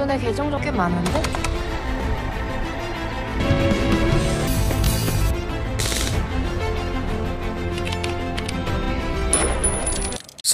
내 계정도 꽤 많은데?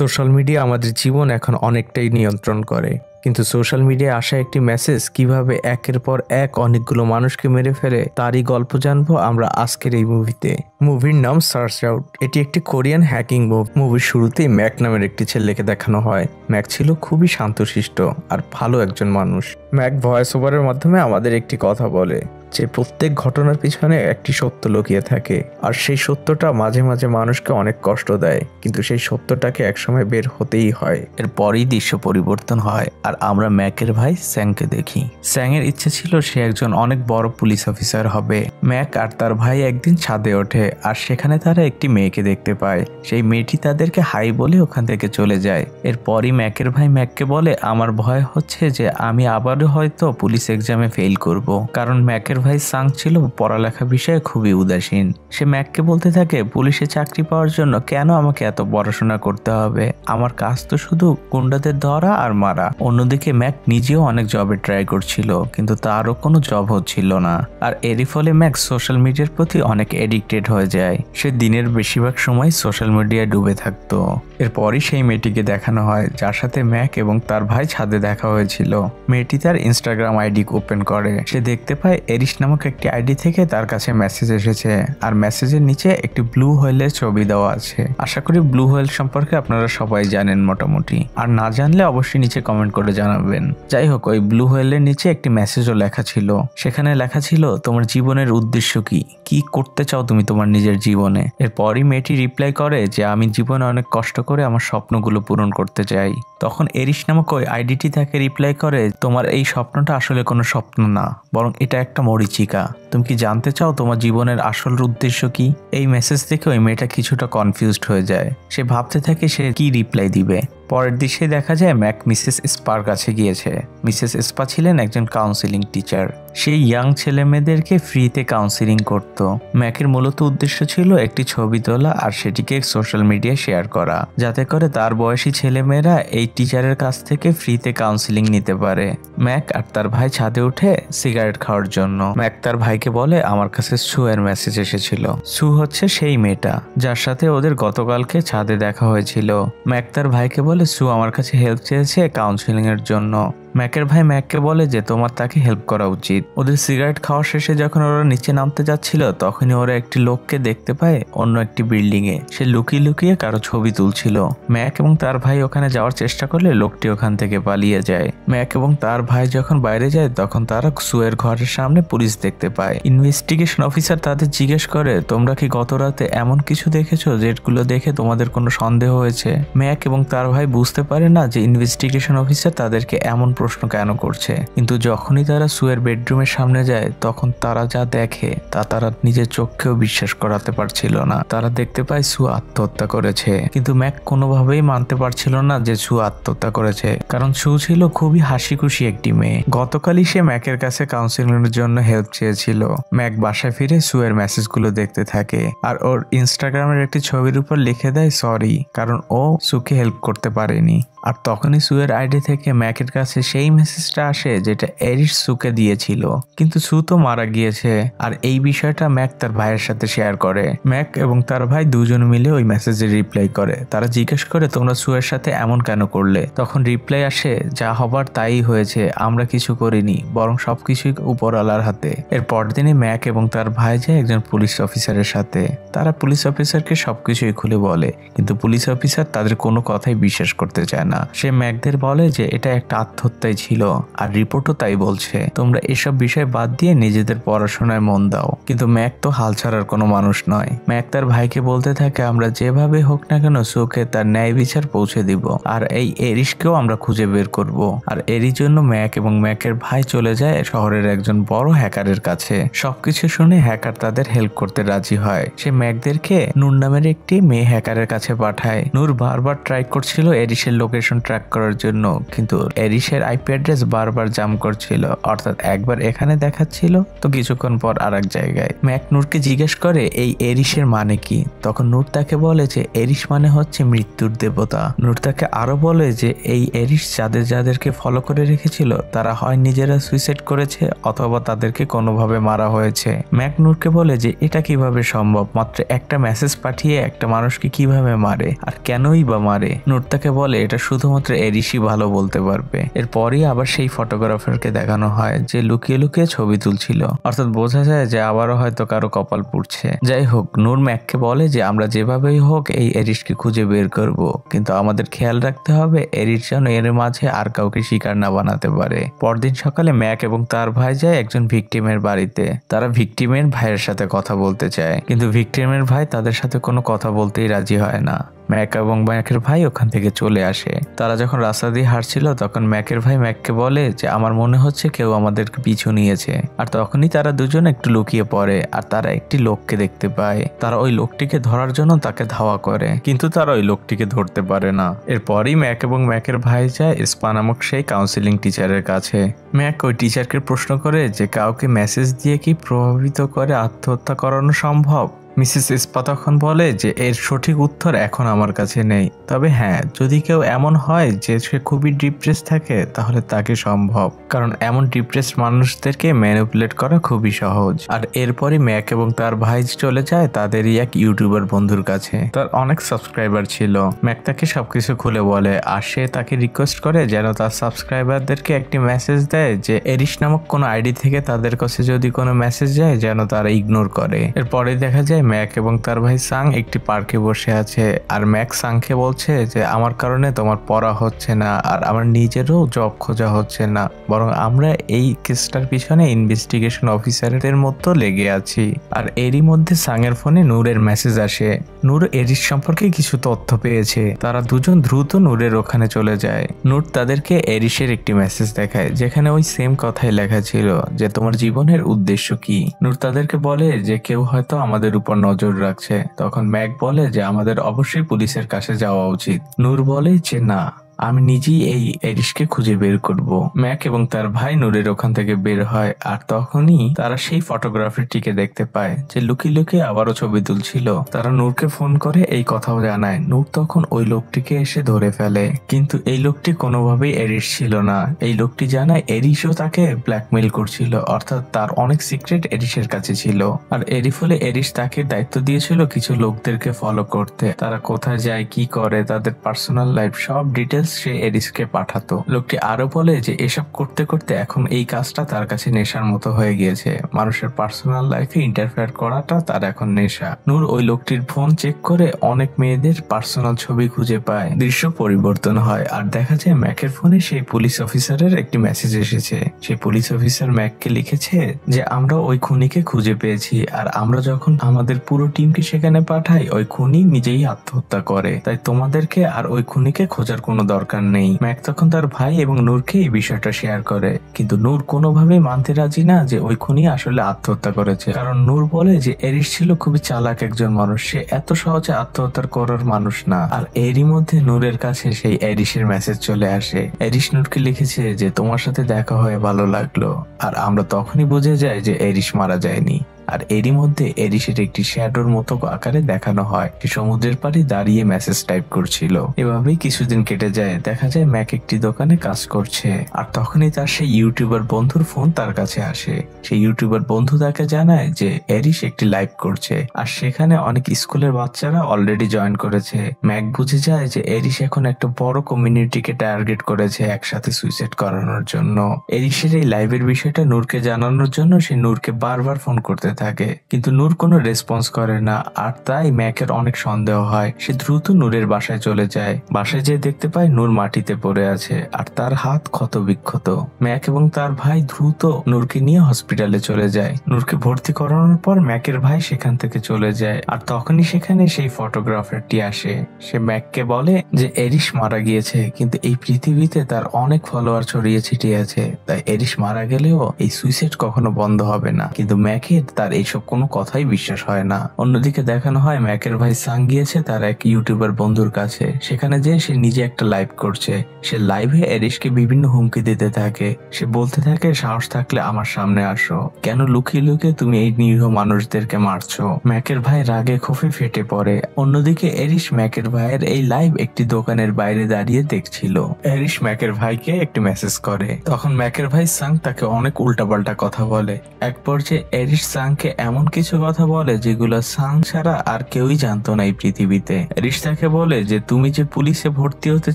Social media আমাদের জীবন এখন অনেকটাই নিয়ন্ত্রণ করে, কিন্তু সোশ্যাল মিডিয়ায় আসা একটি মেসেজ কিভাবে একের পর এক অনেকগুলো মানুষকে মেরে ফেলে তারই গল্প জানবো আমরা আজকের এই মুভিতে। মুভির নাম সার্চ আউট। এটি একটি কোরিয়ান হ্যাকিং মুভি। মুভির শুরুতেই ম্যাক নামের একটি ছেলেকে দেখানো হয়। ম্যাক ছিল খুবই শান্তশিষ্ট আর ভালো একজন মানুষ। ম্যাক ভয়েস ওভারের মাধ্যমে আমাদের একটি কথা বলে যে প্রত্যেক ঘটনার পিছনে একটি সত্য লুকিয়ে থাকে, আর সেই সত্যটা মাঝে মাঝে মানুষকে অনেক কষ্ট দেয়, কিন্তু সেই সত্যটাকে একসময় বের হতেই হয়। এরপরই দৃশ্য পরিবর্তন হয় আর আমরা ম্যাকের ভাই স্যাংকে দেখি। স্যাংয়ের ইচ্ছে ছিল সে একজন অনেক বড় পুলিশ অফিসার হবে। ম্যাক আর তার ভাই একদিন ছাদে ওঠে আর সেখানে তারা একটি মেয়েকে দেখতে পায়। সেই মেয়েটি তাদেরকে হাই বলে ওখান থেকে চলে যায়। এরপরই ম্যাকের ভাই ম্যাককে বলে, আমার ভয় হচ্ছে যে আমি আবারও হয়তো পুলিশ এক্সামে ফেল করব, কারণ ম্যাকের ভাই সাং ছিল পড়ালেখা বিষয়ে খুবই উদাসীন। সে ম্যাককে বলতে থাকে, পুলিশে চাকরি পাওয়ার জন্য কেন আমাকে এত পড়াশোনা করতে হবে? আমার কাজ তো শুধু গুন্ডাদের ধরা আর মারা। অন্যদিকে ম্যাক নিজেও অনেক জবে ট্রাই করছিল, কিন্তু তারও কোনো জব হচ্ছিল না। আর এরই ফলে ম্যাক সোশ্যাল মিডিয়ার প্রতি অনেক এডিক্টেড হয়ে যায়। সে দিনের বেশিরভাগ সময় সোশ্যাল মিডিয়ায় ডুবে থাকতো। এরপরই সেই মেয়েটিকে দেখানো হয় যার সাথে ম্যাক এবং তার ভাই ছাদে দেখা হয়েছিল। মেয়েটি তার ইনস্টাগ্রাম আইডি ওপেন করে। সে দেখতে পায় এরিশ নামক একটি আইডি থেকে তার কাছে মেসেজ এসেছে, আর মেসেজের নিচে একটি ব্লু হোয়েলের ছবি দেওয়া আছে। আশা করি ব্লু হোয়েল সম্পর্কে আপনারা সবাই জানেন মোটামুটি, আর না জানলে অবশ্যই নিচে কমেন্ট করে জানাবেন। যাই হোক, ওই ব্লু হোয়েলের নিচে একটি মেসেজও লেখা ছিল। সেখানে লেখা ছিল, তোমার জীবনের উদ্দেশ্য কি, কি করতে চাও তুমি তোমার নিজের জীবনে? এরপরই মেয়েটি রিপ্লাই করে যে আমি জীবনে অনেক কষ্ট করে আমার স্বপ্নগুলো পূরণ করতে চাই। তখন এরিশ নামক ওই আইডিটি তাকে রিপ্লাই করে, তোমার এই স্বপ্নটা আসলে কোনো স্বপ্ন না, বরং এটা একটা মরীচিকা। তুমি কি জানতে চাও তোমার জীবনের আসল উদ্দেশ্য কি? এই মেসেজ দেখে ওই মেয়েটা কিছুটা কনফিউজড হয়ে যায়। সে ভাবতে থাকে সে কি রিপ্লাই দিবে। পরের দৃশ্যে দেখা যায় ম্যাক মিসেস স্পার কাছে গিয়েছে। মিসেস স্পা ছিলেন একজন কাউন্সিলিং টিচার। সেই ইয়াং ছেলে মেয়েদেরকে ফ্রিতে কাউন্সিলিং করত। ম্যাকের মূলত উদ্দেশ্য ছিল একটি ছবি তোলা আর সেটিকে সোশ্যাল মিডিয়ায় শেয়ার করা, যাতে করে তার বয়সী ছেলে মেয়েরা এই টিচারের কাছ থেকে ফ্রিতে কাউন্সিলিং নিতে পারে। ম্যাক আর তার ভাই ছাদে উঠে সিগারেট খাওয়ার জন্য। ম্যাক তার ভাইকে বলে, আমার কাছে সু এর মেসেজ এসেছিল। সু হচ্ছে সেই মেয়েটা যার সাথে ওদের গতকালকে ছাদে দেখা হয়েছিল। ম্যাক তার ভাইকে বলে, সু আমার কাছে হেল্প চেয়েছে কাউন্সিলিং এর জন্য। ম্যাকের ভাই ম্যাককে বলে যে তোমার তাকে হেল্প করা উচিত। ওদের সিগারেট খাওয়া শেষে যখন ওরা নিচে নামতে যাচ্ছিল, তখনই ওরা একটি লোককে দেখতে পায় অন্য একটি বিল্ডিং এ। সে লুকিয়ে লুকিয়ে কারো ছবি তুলছিল। ম্যাক এবং তার ভাই ওখানে যাওয়ার চেষ্টা করলে লোকটি ওখান থেকে পালিয়ে যায়। ম্যাক এবং তার ভাই যখন বাইরে যায়, তখন তারা সুয়ের ঘরের সামনে পুলিশ দেখতে পায়। ইনভেস্টিগেশন অফিসার তাদের জিজ্ঞেস করে, তোমরা কি গত রাতে এমন কিছু দেখেছো যেগুলো দেখে তোমাদের কোনো সন্দেহ হয়েছে? ম্যাক এবং তার ভাই বুঝতে পারে না যে ইনভেস্টিগেশন অফিসার তাদেরকে এমন প্রশ্ন কেন করছে, কিন্তু যখনই তারা সুয়ের বেডরুমের সামনে যায়, তখন তারা যা দেখে তা তারা নিজের চোখেও বিশ্বাস করাতে পারছিল না। তারা দেখতে পায় সু আত্মহত্যা করেছে, কিন্তু ম্যাক কোনোভাবেই মানতে পারছিল না যে সু আত্মহত্যা করেছে, কারণ সু ছিল খুবই হাসি খুশি একটি মেয়ে। গতকালই সে ম্যাকের কাছে কাউন্সিলিং এর জন্য হেল্প চেয়েছিল। ম্যাক বাসায় ফিরে সুয়ের মেসেজগুলো দেখতে থাকে আর ওর ইনস্টাগ্রামের একটি ছবির উপর লিখে দেয় সরি, কারণ ও সুকে হেল্প করতে পারেনি। আর তখনই সুয়ের আইডি থেকে ম্যাকের কাছে সেই মেসেজটা আসে যেটা এরিশ সুকে দিয়েছিল, কিন্তু সু তো মারা গিয়েছে। আর এই বিষয়টা ম্যাক তার ভাইয়ের সাথে শেয়ার করে। ম্যাক এবং তার ভাই দুজন মিলে ওই মেসেজের রিপ্লাই করে। তারা জিজ্ঞেস করে, তোমরা সুয়ের সাথে এমন কেন করলে? তখন রিপ্লাই আসে, যা হবার তাই হয়েছে, আমরা কিছু করিনি, বরং সবকিছুই উপরওয়ালার হাতে। এর পরদিনই ম্যাক এবং তার ভাই যায় একজন পুলিশ অফিসারের সাথে। তারা পুলিশ অফিসারকে সবকিছুই খুলে বলে, কিন্তু পুলিশ অফিসার তাদের কোনো কথাই বিশ্বাস করতে চায় না। সে ম্যাকদের বলে যে এটা একটা আত্মহত্যাই ছিল, আর রিপোর্টও তাই বলছে। তোমরা এসব বিষয় বাদ দিয়ে নিজেদের পড়াশোনায় মন দাও। কিন্তু ম্যাক তো হাল ছাড়ার কোনো মানুষ নয়। ম্যাক তার ভাইকে বলতে থাকে, আমরা যেভাবে হোক না কেন সুকে তার ন্যায় বিচার পৌঁছে দিব, আর এই এরিশকেও আমরা খুঁজে বের করব। আর এরই জন্য ম্যাক এবং ম্যাকের ভাই চলে যায় শহরের একজন বড় হ্যাকারের কাছে। সবকিছু শুনে হ্যাকার তাদের হেল্প করতে রাজি হয়। সে ম্যাকদেরকে নূর নামের একটি মেয়ে হ্যাকারের কাছে পাঠায়। নূর বারবার ট্রাই করছিল এরিশের লোকেশন ট্র্যাক করার জন্য, কিন্তু এরিশের আইপি অ্যাড্রেস বারবার জাম্প করছিল, অর্থাৎ একবার এখানে দেখাচ্ছিল তো কিছুক্ষণ পর আরেক জায়গায়। ম্যাক নূরকে জিজ্ঞেস করে এই এরিসের মানে কি। তখন নূর তাকে বলে যে এরিস মানে হচ্ছে মৃত্যুর দেবতা। নূর তাকে আরো বলে যে এই এরিস যাদেরকে ফলো করে রেখেছিল তারা হয় নিজেরা সুইসাইড করেছে অথবা তাদেরকে কোনোভাবে মারা হয়েছে। ম্যাক নূরকে বলে যে এটা কিভাবে সম্ভব, মাত্র একটা মেসেজ পাঠিয়ে একটা মানুষকে কিভাবে মারে আর কেনই বা মারে। নূর তাকে বলে এটা শুধুমাত্র এরিসই ভালো বলতে পারবে। এরপরই আবার সেই ফটোগ্রাফারকে দেখানো হয় যে লুকিয়ে লুকিয়ে ছবি তুলছিল, অর্থাৎ বোঝা যায় যে আবারও হয়তো কারো কপাল পুড়ছে। যাই হোক, নূর ম্যাককে বলে যে আমরা যেভাবেই হোক এই এরিসকে খুঁজে বের করব, কিন্তু আমাদের খেয়াল রাখতে হবে এরিস যেন এর মাঝে আর কাউকে শিকার না বানাতে পারে। পরদিন সকালে ম্যাক এবং তার ভাই যায় একজন ভিকটিমের বাড়িতে। তারা ভিকটিমের ভাইয়ের সাথে কথা বলতে চায়, কিন্তু ভিকটিমের ভাই তাদের সাথে কোনো কথা বলতেই রাজি হয় না। ম্যাক এবং ম্যাকের ভাই ওখান থেকে চলে আসে। তারা যখন রাস্তা দিয়ে হাঁটছিল তখন ম্যাকের ভাই ম্যাককে বলে যে আমার মনে হচ্ছে কেউ আমাদেরকে পিছু নিয়েছে। আর তখনই তারা দুজন একটু লুকিয়ে পড়ে আর তারা একটি লোককে দেখতে পায়। তারা ওই লোকটিকে ধরার জন্য তাকে ধাওয়া করে, কিন্তু তারা ওই লোকটিকে ধরতে পারে না। এরপরই ম্যাক এবং ম্যাকের ভাই যায় স্পা নামক সেই কাউন্সিলিং টিচারের কাছে। ম্যাক ওই টিচারকে প্রশ্ন করে যে কাউকে মেসেজ দিয়ে কি প্রভাবিত করে আত্মহত্যা করানো সম্ভব। মিসেস ইস্পা তখন বলে যে এর সঠিক উত্তর এখন আমার কাছে নেই, তবে হ্যাঁ যদি কেউ এমন হয় যে সে খুবই ডিপ্রেস থাকে তাহলে তাকে সম্ভব, কারণ এমন ডিপ্রেস মানুষদেরকে ম্যানিপুলেট করা খুবই সহজ। আর এরপরই ম্যাক এবং তার ভাই চলে যায় তাদেরই এক ইউটিউবার বন্ধুর কাছে। তার অনেক সাবস্ক্রাইবার ছিল। ম্যাক তাকে সবকিছু খুলে বলে আর সে তাকে রিকোয়েস্ট করে যেন তার সাবস্ক্রাইবারদেরকে একটি মেসেজ দেয় যে এরিস নামক কোনো আইডি থেকে তাদের কাছে যদি কোনো মেসেজ যায় যেন তারা ইগনোর করে। এরপরে দেখা যায় ম্যাক এবং তার ভাই সাং একটি পার্কে বসে আছে আর ম্যাক সাংকে বলছে যে আমার কারণে তোমার পড়া হচ্ছে না আর আমার নিজেরও জব খোঁজা হচ্ছে না, বরং আমরা এই কেসটার পিছনে ইনভেস্টিগেশন অফিসারদের মতো লেগে আছি। আর এরই মধ্যে সাংয়ের ফোনে নূরের মেসেজ আসে। নূর এরিস সম্পর্কে কিছু তথ্য পেয়েছে। তারা দুজন দ্রুত নূরের ওখানে চলে যায়। নূর তাদেরকে এরিসের একটি মেসেজ দেখায় যেখানে ওই সেম কথাই লেখা ছিল যে তোমার জীবনের উদ্দেশ্য কি। নূর তাদেরকে বলে যে কেউ হয়তো আমাদের উপর নজর রাখছে। তখন ম্যাক বলে যে আমাদের অবশ্যই পুলিশের কাছে যাওয়া উচিত। নূর বলে যে না, আমি নিজেই এই এরিসকে খুঁজে বের করব। ম্যাক এবং তার ভাই নূরের ওখান থেকে বের হয় আর তখনই তারা সেই ফটোগ্রাফারটিকে দেখতে পায় যে লুকিয়ে লুকিয়ে আবারও ছবি তুলছিল। তারা নূরকে ফোন করে এই কথাও জানায়। নূর তখন ওই লোকটিকে এসে ধরে ফেলে, কিন্তু এই লোকটি কোনোভাবেই এরিস ছিল না। এই লোকটি জানায় এরিসও তাকে ব্ল্যাকমেইল করছিল, অর্থাৎ তার অনেক সিক্রেট এরিসের কাছে ছিল। আর এরই ফলে এরিস তাকে দায়িত্ব দিয়েছিল কিছু লোকদেরকে ফলো করতে। তারা কোথায় যায়, কি করে, তাদের পার্সোনাল লাইফ সব ডিটেলস সে এরিসকে পাঠাতো। লোকটি আরো বলে যে এসব করতে করতে এখন এই কাজটা তার কাছে নেশার মতো হয়ে গিয়েছে। মানুষের পার্সোনাল লাইফে ইন্টারফেয়ার করাটা তার এখন নেশা। নূর ওই লোকটির ফোন চেক করে অনেক মেয়েদের পার্সোনাল ছবি খুঁজে পায়। দৃশ্য পরিবর্তন হয় আর দেখা যায় ম্যাকের ফোনে সেই পুলিশ অফিসারের একটি মেসেজ এসেছে। সেই পুলিশ অফিসার ম্যাককে লিখেছে যে আমরা ওই খুনিকে খুঁজে পেয়েছি আর আমরা যখন আমাদের পুরো টিমকে সেখানে পাঠাই ওই খুনি নিজেই আত্মহত্যা করে, তাই তোমাদেরকে আর ওই খুনিকে খোঁজার কোনো দরকার নেই। ম্যাক তখন তার ভাই এবং নূরকে এই বিষয়টা শেয়ার করে, কিন্তু নূর কোনোভাবেই মানতে রাজি না যে ওই খুনি আসলে আত্মহত্যা করেছে। কারণ নূর বলে যে এরিস ছিল খুবই চালাক একজন মানুষ, সে এত সহজে আত্মহত্যা করার মানুষ না। আর এরই মধ্যে নূরের কাছে সেই এরিসের মেসেজ চলে আসে। এরিস নূরকে লিখেছে যে তোমার সাথে দেখা হয়ে ভালো লাগলো। আর আমরা তখনই বুঝে যাই যে এরিস মারা যায়নি। আর এরই মধ্যে এরিসের একটি শ্যাডোর মতো আকারে দেখানো হয় যে সমুদ্রের পাড়ে দাঁড়িয়ে মেসেজ টাইপ করছিল। এভাবেই কিছুদিন কেটে যায়। দেখা যায় ম্যাক একটি দোকানে কাজ করছে আর তখনই তার সেই ইউটিউবার বন্ধুর ফোন তার কাছে আসে। সেই ইউটিউবার বন্ধু তাকে জানায় যে এরিস একটি লাইভ করছে আর সেখানে অনেক স্কুলের বাচ্চারা অলরেডি জয়েন করেছে। ম্যাক বুঝে যায় যে এরিস এখন একটা বড় কমিউনিটিকে টার্গেট করেছে একসাথে সুইসাইড করানোর জন্য। এরিসের এই লাইভের বিষয়টা নূরকে জানানোর জন্য সে নূরকে বারবার ফোন করতে থাকে, কিন্তু নূর কোনো রেসপন্স করে না। আর তাই ম্যাকের অনেক সন্দেহ হয়। সে দ্রুত নূরের বাসায় চলে যায়। বাসায় যেয়ে দেখতে পায় নূর মাটিতে পড়ে আছে আর তার হাত ক্ষত বিক্ষত। ম্যাক এবং তার ভাই দ্রুত নূরকে নিয়ে হসপিটালে চলে যায়। নূরকে ভর্তি করানোর পর ম্যাকের ভাই সেখান থেকে চলে যায় আর তখনই সেখানে সেই ফটোগ্রাফারটি আসে। সে ম্যাককে বলে যে এরিস মারা গিয়েছে, কিন্তু এই পৃথিবীতে তার অনেক ফলোয়ার ছড়িয়ে ছিটিয়ে আছে, তাই এরিস মারা গেলেও এই সুইসাইড কখনো বন্ধ হবে না। কিন্তু ম্যাকের তার তার এইসব কোনো কথাই বিশ্বাস হয় না। অন্যদিকে দেখানো হয় ম্যাকের ভাই সাং গিয়েছে তার এক ইউটিউবার বন্ধুর কাছে, সেখানে যে সে নিজে একটা লাইভ করছে। সে লাইভে এরিশকে বিভিন্ন হুমকি দিতে থাকে। সে বলতে থাকে সাহস থাকলে আমার সামনে আসো, কেন লুকিয়ে লুকিয়ে তুমি এই নিরীহ মানুষদেরকে মারছো। ম্যাকের ভাই রাগে ক্ষোভে ফেটে পড়ে। অন্যদিকে এরিশ ম্যাকের ভাইয়ের এই লাইভ একটি দোকানের বাইরে দাঁড়িয়ে দেখছিল। এরিশ ম্যাকের ভাইকে একটি মেসেজ করে, তখন ম্যাকের ভাই সাং তাকে অনেক উল্টাপাল্টা কথা বলে। এক পর্যায়ে এরিশ সাংকে এমন কিছু কথা বলে যেগুলো সাং ছাড়া আর কেউই জানতো না এই পৃথিবীতে। এরিশ তাকে বলে যে তুমি যে পুলিশে ভর্তি হতে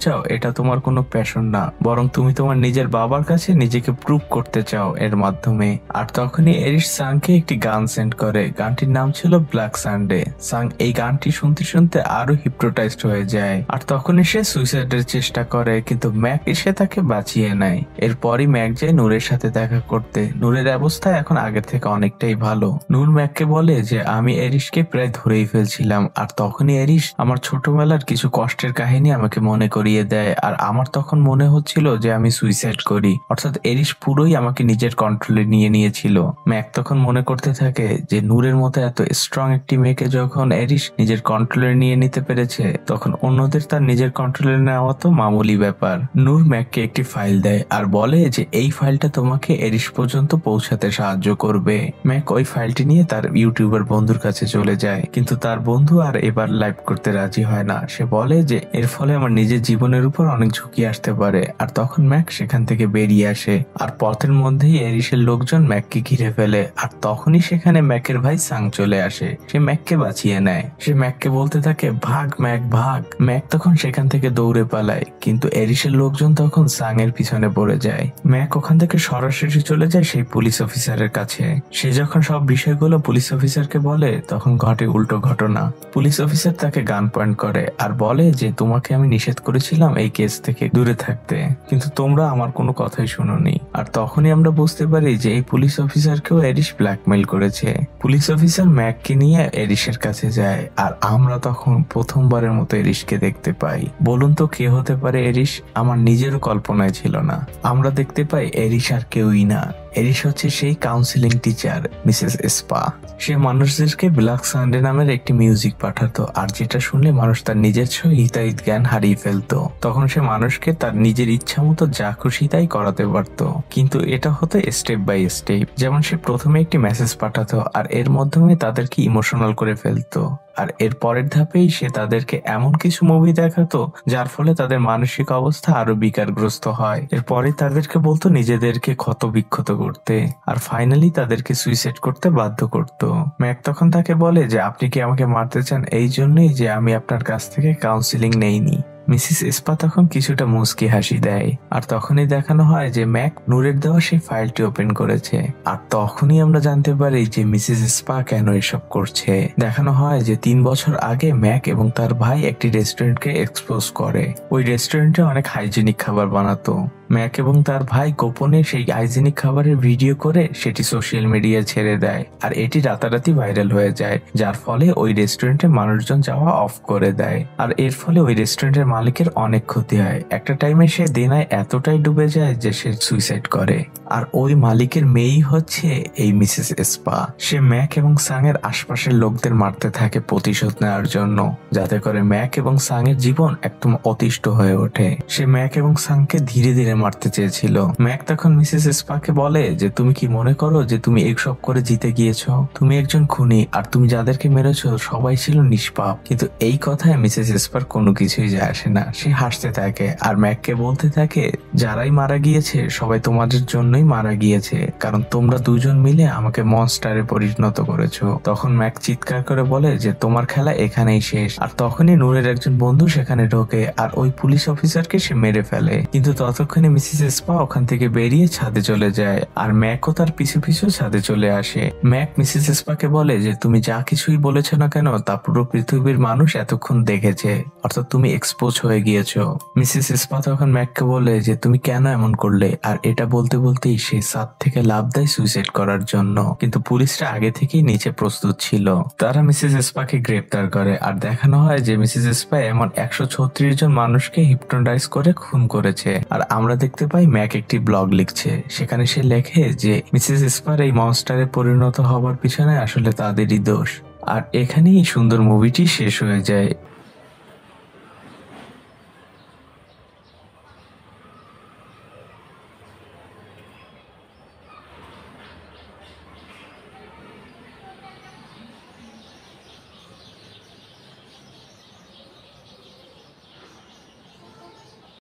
চাও এটা তোমার কোনো প্যাশন না, বরং তুমি তোমার নিজের বাবার কাছে নিজেকে প্রুভ করতে চাও এর মাধ্যমে। আর তখনই এরিশ সাংকে একটি গান সেন্ড করে, গানটির নাম ছিল ব্ল্যাক সানডে। সাং এই গানটি শুনতে শুনতে আরো হিপনোটাইজড হয়ে যায়, আর তখনই সে সুইসাইডের চেষ্টা করে, কিন্তু ম্যাক এসে তাকে বাঁচিয়ে নেয়। এরপরই ম্যাক যায় নূরের সাথে দেখা করতে। নূরের অবস্থা এখন আগের থেকে অনেকটাই ভালো। নূর ম্যাককে বলে যে আমি এরিশকে প্রায় ধরেই ফেলছিলাম, আর তখনই এরিশ আমার ছোটবেলার কিছু কষ্টের কাহিনী আমাকে মনে করিয়ে দেয়, আর আমার তখন মনে হচ্ছিল যে আমি সুইসাইড করি। অর্থাৎ এরিশ পুরোই আমাকে নিজের কন্ট্রোলে নিয়ে নিয়েছিল। ম্যাক তখন মনে করতে থাকে যে নূরের মতো এত স্ট্রং একটি মেয়েকে যখন এরিশ নিজের কন্ট্রোলে নিয়ে নিতে পেরেছে, তখন অন্যদের তার নিজের কন্ট্রোলে নেওয়া তো মামুলি ব্যাপার। নূর ম্যাককে একটি ফাইল দেয় আর বলে যে এই ফাইলটা তোমাকে এরিশ পর্যন্ত পৌঁছাতে সাহায্য করবে। ম্যাক ওই ফাইলটি নিয়ে তার ইউটিউবার বন্ধুর কাছে চলে যায়, কিন্তু তার বন্ধু আর এবার লাইভ করতে রাজি হয় না। সে বলে যে এর ফলে আমার নিজের জীবনের উপর অনেক ঝুঁকি আসতে পারে। আর তখন ম্যাক সেখান থেকে বেরিয়ে আসে, আর পথের মধ্যেই এরিশের লোকজন ম্যাককে ঘিরে ফেলে। আর তখনই সেখানে ম্যাকের ভাই সাং চলে আসে, সে ম্যাককে বাঁচিয়ে নেয়। সে ম্যাককে বলতে থাকে ভাগ ম্যাক ভাগ। ম্যাক তখন সেখান থেকে দৌড়ে পালায়, কিন্তু এরিশের লোকজন তখন সাং এর পিছনে পড়ে যায়। ম্যাক ওখান থেকে সরাসরি চলে যায় সেই পুলিশ অফিসারের কাছে। সে যখন সব বিষয়গুলো পুলিশ অফিসারকে বলে তখন ঘটে উল্টো ঘটনা। পুলিশ অফিসার তাকে গান পয়েন্ট করে আর বলে যে তোমাকে আমি নিষেধ করেছিলাম এই কেস থেকে দূরে থাকতে, কিন্তু তোমরা আমার কোনো কথাই শুনোনি। আর তখনই আমরা বুঝতে পারি যে এই পুলিশ অফিসারকেও এরিশ ব্ল্যাকমেইল করেছে। পুলিশ অফিসার ম্যাককে নিয়ে এরিশের কাছে যায়, আর আমরা তখন প্রথমবারের মতো এরিশকে দেখতে পাই। বলুন তো কে হতে পারে এরিশ? আমার নিজেরও কল্পনায় ছিল না। আমরা দেখতে পাই এরিশ আর কেউই না, এরিশ হচ্ছে সেই কাউন্সিলিং টিচার মিসেস এসপা। সে মানুষদেরকে ব্ল্যাক সানডে নামের একটি মিউজিক পাঠাতো, আর যেটা শুনলে মানুষ তার নিজের হিতাহিত জ্ঞান হারিয়ে ফেলতো। তখন সে মানুষকে তার নিজের ইচ্ছা মতো যা খুশি তাই করাতে পারতো, কিন্তু এটা হতো স্টেপ বাই স্টেপ। যেমন সে প্রথমে একটি মেসেজ পাঠাতো আর এর মাধ্যমে তাদেরকে ইমোশনাল করে ফেলতো, আর এর পরের ধাপেই সে তাদেরকে এমন কিছু মুভি দেখাতো যার ফলে তাদের মানসিক অবস্থা আরো বিকারগ্রস্ত হয়। এরপরে তাদেরকে বলতো নিজেদেরকে ক্ষত বিক্ষত করতে, আর ফাইনালি তাদেরকে সুইসাইড করতে বাধ্য করত। ম্যাক তখন তাকে বলে যে আপনি কি আমাকে মারতে চান এই জন্যই যে আমি আপনার কাছ থেকে কাউন্সিলিং নেইনি। মিসেস এসপা তখন কিছুটা মুচকি হাসি দেয়, আর তখনই দেখানো হয় যে ম্যাক নূরের দেওয়া সেই ফাইলটি ওপেন করেছে। আর তখনই আমরা জানতে পারি যে মিসেস এসপা কেন এসব করছে। দেখানো হয় যে 3 বছর আগে ম্যাক এবং তার ভাই একটি রেস্টুরেন্টকে এক্সপোজ করে। ওই রেস্টুরেন্টে অনেক হাইজেনিক খাবার বানাতো। ম্যাক এবং তার ভাই গোপনে সেই হাইজেনিক খাবারের ভিডিও করে সেটি সোশ্যাল মিডিয়ায় ছেড়ে দেয়, আর এটি রাতারাতি ভাইরাল হয়ে যায়, যার ফলে ওই রেস্টুরেন্টে মানুষজন যাওয়া অফ করে দেয়। আর এর ফলে ওই রেস্টুরেন্টের মালিকের অনেক ক্ষতি হয়। একটা টাইমে সে দেনায় এতটাই ডুবে যায় যে সে সুইসাইড করে। আর ওই মালিকের মেয়েই হচ্ছে এই মিসেস এসপা। সে ম্যাক এবং সাং এর আশপাশের লোকদের মারতে থাকে প্রতিশোধ নেওয়ার জন্য, যাতে করে ম্যাক এবং সাং এর জীবন একদম অতিষ্ঠ হয়ে ওঠে। সে ম্যাক এবং সাংকে ধীরে ধীরে মারতে চেয়েছিল। ম্যাক তখন মিসেস এসপাকে বলে যে তুমি কি মনে করো যে তুমি এইসব করে জিতে গিয়েছো? তুমি একজন খুনি, আর তুমি যাদেরকে মেরেছো সবাই ছিল নিষ্পাপ। কিন্তু এই কথায় মিসেস এসপার কোনো কিছুই যায় আসে না। সে হাসতে থাকে আর ম্যাককে বলতে থাকে যারাই মারা গিয়েছে সবাই তোমাদের জন্যই মারা গিয়েছে, কারণ তোমরা দুজন মিলে আমাকে মনস্টারে পরিণত করেছো। তখন ম্যাক চিৎকার করে বলে যে তোমার খেলা এখানেই শেষ। আর তখনই নূরের একজন বন্ধু সেখানে ঢোকে আর ওই পুলিশ অফিসারকে সে মেরে ফেলে, কিন্তু ততক্ষণে মিসেস এসপা ওখান থেকে বেরিয়ে ছাদে চলে যায়, আর ম্যাকও তার পিছু পিছু ছাদে চলে আসে। ম্যাক মিসেস এসপাকে বলে যে তুমি যা কিছুই বলেছো না কেন তা পুরো পৃথিবীর মানুষ এতক্ষণ দেখেছে, অর্থাৎ তুমি এক্সপোজ হয়ে গিয়েছো। মিসেস এসপা তখন ম্যাককে বলে যে তুমি কেন এমন করলে, আর এটা বলতে বলতেই সে ছাদ থেকে লাফ দেয় সুইসাইড করার জন্য, কিন্তু পুলিশরা আগে থেকেই নিচে প্রস্তুত ছিল। তারা মিসেস এসপাকে গ্রেপ্তার করে, আর দেখানো হয় যে মিসেস এসপা এমন 136 জন মানুষকে হিপনোটাইজ করে খুন করেছে। আর আমরা আমরা দেখতে পাই ম্যাক একটি ব্লগ লিখছে, সেখানে সে লেখে যে মিসেস স্পার এই মনস্টারে পরিণত হবার পিছনে আসলে তাদেরই দোষ। আর এখানেই সুন্দর মুভিটি শেষ হয়ে যায়।